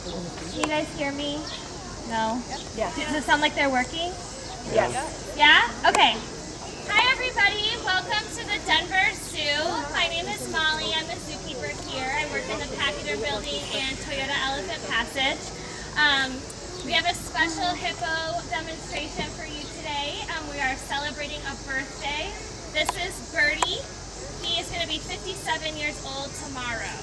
Can you guys hear me? No? Yeah. Does it sound like they're working? Yes. Yeah? Okay. Hi everybody, welcome to the Denver Zoo. My name is Molly, I'm a zookeeper here. I work in the Pachyderm building and Toyota Elephant Passage. We have a special hippo demonstration for you today. We are celebrating a birthday. This is Bertie. He is going to be 57 years old tomorrow.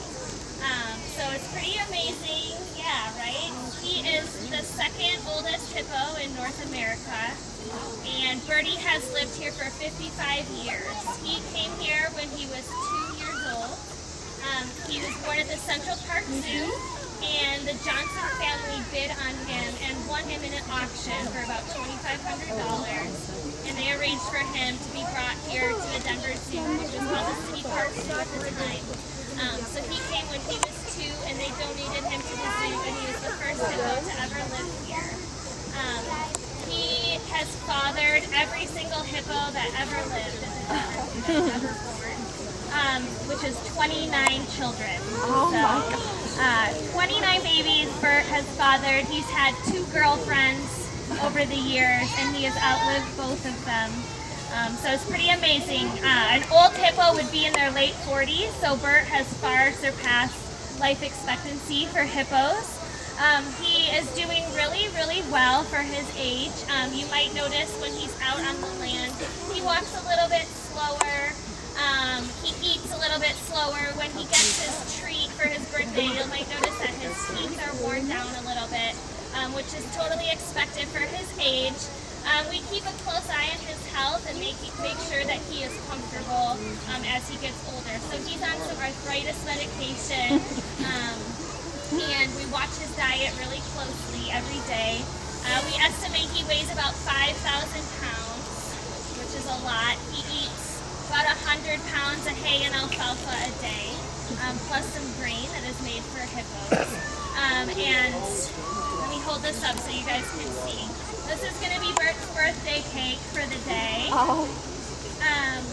So it's pretty amazing, yeah, right? He is the second oldest hippo in North America, and Bertie has lived here for 55 years. He came here when he was 2 years old. He was born at the Central Park Zoo, and the Johnson family bid on him and won him in an auction for about $2,500, and they arranged for him to be brought here to the Denver Zoo, which was called the City Park Zoo at the time. So he came when he was 2, and they donated him to the zoo, and he was the first hippo to ever live here. He has fathered every single hippo that ever lived in the Denver ever born, which is 29 children. Oh my God. 29 babies Bert has fathered. He's had 2 girlfriends over the years, and he has outlived both of them. So it's pretty amazing. An old hippo would be in their late 40s, so Bert has far surpassed life expectancy for hippos. He is doing really, really well for his age. You might notice when he's out on the land, he walks a little bit slower. He eats a little bit slower. When he gets his treat for his birthday, you might notice that his teeth are worn down a little bit, which is totally expected for his age. We keep a close eye on his health and make sure that he is comfortable as he gets older. So he's on some arthritis medication, and we watch his diet really closely every day. We estimate he weighs about 5,000 pounds, which is a lot. He eats about 100 pounds of hay and alfalfa a day, plus some grain that is made for hippos. And let me hold this up so you guys can see. This is going to be Bert's birthday cake for the day. Oh.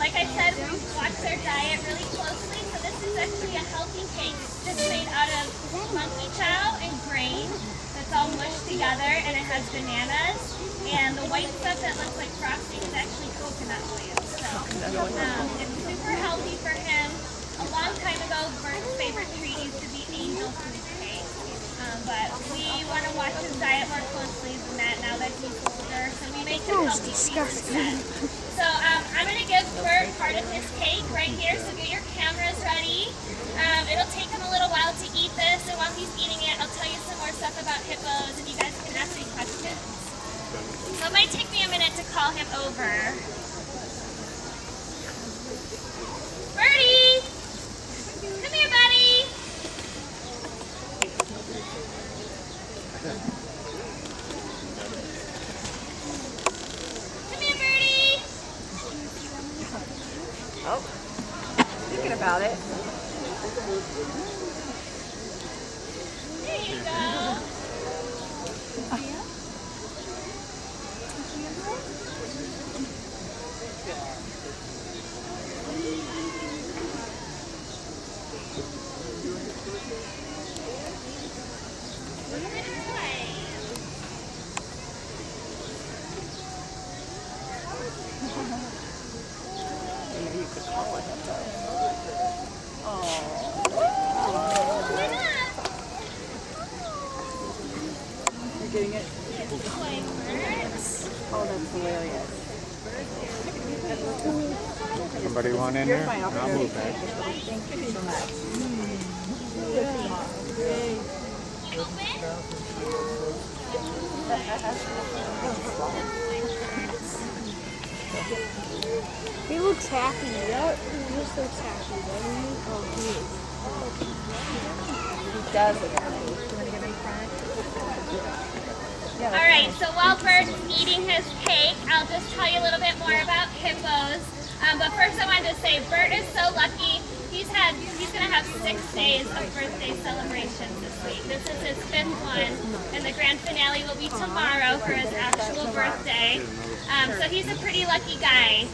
Like I said, we watch their diet really closely, so this is actually a healthy cake just made out of monkey chow and grain that's all mushed together, and it has bananas, and the white stuff that looks like frosting is actually coconut oil. So it's super healthy for him. A long time ago, Bert's favorite treat used to be angel food cake. But we want to watch his diet more closely than that now that he's older, so we make him healthy treats instead. So I'm going to give Bert part of his cake right here, so get your cameras ready. It'll take him a little while to eat this, and while he's eating it, I'll tell you some more stuff about hippos, and you guys can ask me questions. So it might take me a minute to call him over. Bertie! Come here, buddy! Come here, Bertie! Oh. Thinking about it. There you go. Maybe you could call it hippo. You're getting it? Oh, that's hilarious. Somebody want in You're there? fine. I'll move back. Thank you so much. He looks happy. That he just looks happy, doesn't he? Oh, he is. He does look happy. You want to give him credit? All right, so while Bert's eating his cake, I'll just tell you a little bit more about hippos. But first I wanted to say Bert is so lucky. He's going to have 6 days of birthday celebrations this week. This is his 5th one, and the grand finale will be tomorrow for his actual birthday. So he's a pretty lucky guy.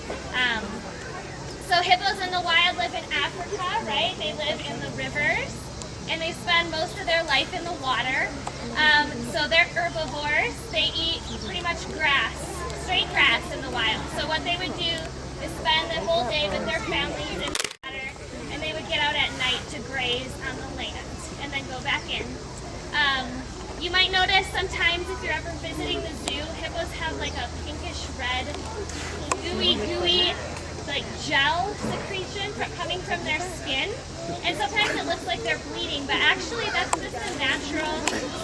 So hippos in the wild live in Africa, right? They live in the rivers. and they spend most of their life in the water. So they're herbivores. They eat pretty much grass, straight grass in the wild. So what they would do is spend the whole day with their families in the water, and they would get out at night to graze on the land and then go back in. You might notice sometimes if you're ever visiting the zoo, hippos have like a pinkish red, gooey, like gel secretion coming from their skin. And sometimes it looks like they're bleeding, but actually that's just a natural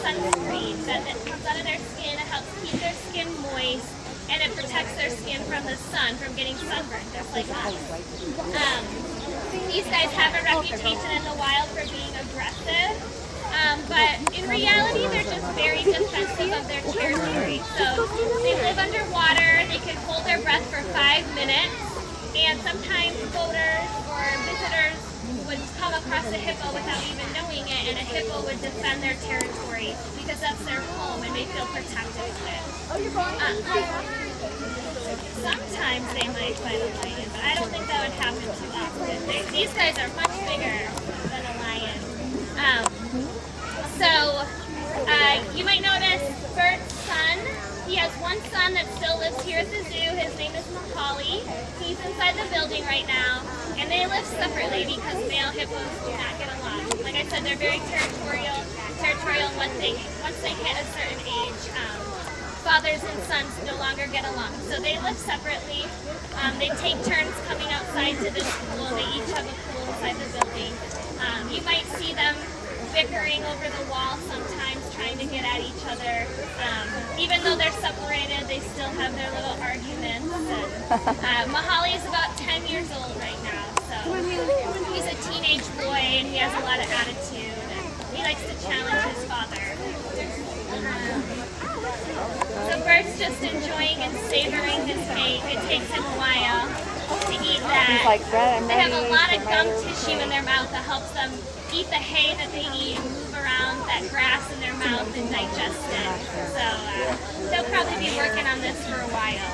sunscreen that comes out of their skin. It helps keep their skin moist, and it protects their skin from the sun, from getting sunburned, just like us. These guys have a reputation in the wild for being aggressive. But in reality, they're just very defensive of their territory. So they live underwater, they can hold their breath for 5 minutes, and sometimes boaters or visitors would come across a hippo without even knowing it, and a hippo would defend their territory because that's their home and they feel protected of it. Sometimes they might fight a lion, but I don't think that would happen too often. These guys are much bigger than a lion. You might notice Bert's son. He has one son that still lives here at the zoo. His name is Mahali. He's inside the building right now, and they live separately because male hippos do not get along. Like I said, they're very territorial. Once they hit a certain age, fathers and sons no longer get along. So they live separately. They take turns coming outside to this pool. They each have a pool inside the building. You might see them bickering over the wall sometimes, trying to get at each other. Even though they're separated, they still have their little arguments. And, Mahali is about 10 years old right now, so he's a teenage boy and he has a lot of attitude. And he likes to challenge his father. So Bert's just enjoying and savoring his fate. It takes him a while to eat that. He's like, Brett, I'm They have ready a lot of for my gum birthday. tissue in their mouth that helps them eat the hay that they eat and move around that grass in their mouth and digest it. So they'll probably be working on this for a while.